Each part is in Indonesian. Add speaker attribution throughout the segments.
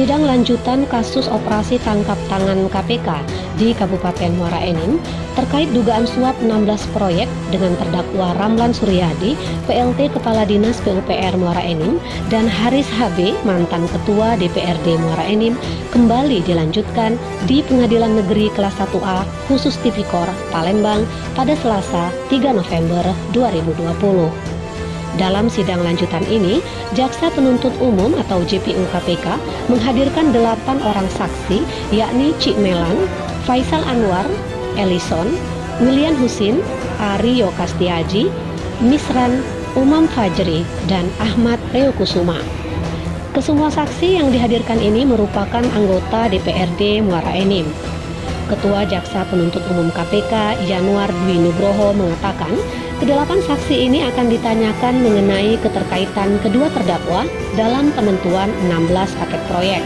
Speaker 1: Sidang lanjutan kasus operasi tangkap tangan KPK di Kabupaten Muara Enim terkait dugaan suap 16 proyek dengan terdakwa Ramlan Suryadi, PLT Kepala Dinas PUPR Muara Enim, dan Haris HB, mantan Ketua DPRD Muara Enim, kembali dilanjutkan di Pengadilan Negeri Kelas 1A khusus Tipikor, Palembang pada Selasa 3 November 2020. Dalam sidang lanjutan ini, Jaksa Penuntut Umum atau JPU KPK menghadirkan 8 orang saksi, yakni Cik Melan, Faisal Anwar, Ellison, William Husin, Aryo Kastiaji, Misran, Umam Fajri, dan Ahmad Reokusuma. Kesemua saksi yang dihadirkan ini merupakan anggota DPRD Muara Enim. Ketua Jaksa Penuntut Umum KPK, Yanuar Dwi Nugroho, mengatakan kedelapan saksi ini akan ditanyakan mengenai keterkaitan kedua terdakwa dalam penentuan 16 paket proyek.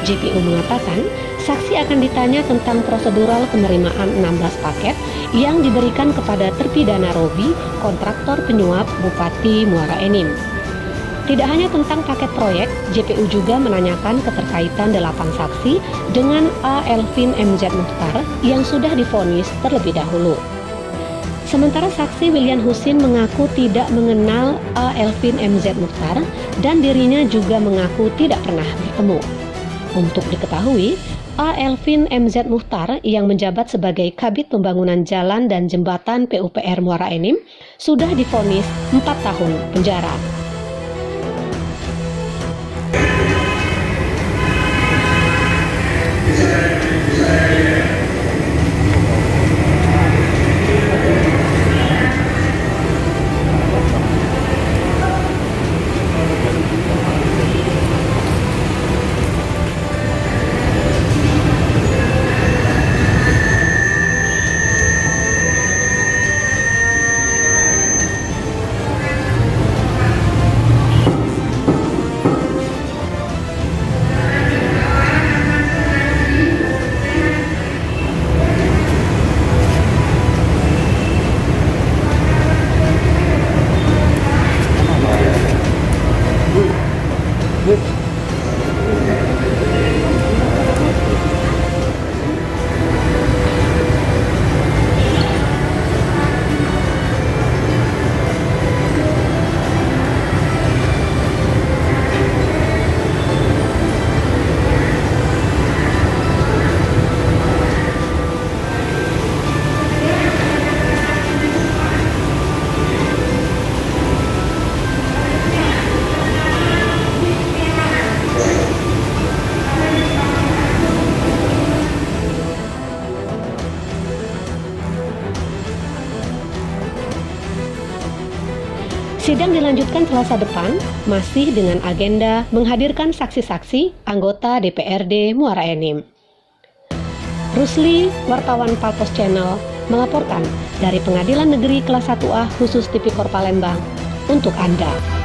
Speaker 1: JPU mengatakan saksi akan ditanya tentang prosedural penerimaan 16 paket yang diberikan kepada terpidana Robi, kontraktor penyuap Bupati Muara Enim. Tidak hanya tentang paket proyek, JPU juga menanyakan keterkaitan 8 saksi dengan A. Elvin MZ Muhtar yang sudah divonis terlebih dahulu. Sementara saksi William Husin mengaku tidak mengenal A. Elvin MZ Muhtar dan dirinya juga mengaku tidak pernah bertemu. Untuk diketahui, A. Elvin MZ Muhtar yang menjabat sebagai Kabid Pembangunan Jalan dan Jembatan PUPR Muara Enim sudah divonis 4 tahun penjara. Sidang dilanjutkan Selasa depan, masih dengan agenda menghadirkan saksi-saksi anggota DPRD Muara Enim. Rusli, wartawan Palpos Channel, melaporkan dari Pengadilan Negeri Kelas 1A khusus Tipikor Palembang untuk Anda.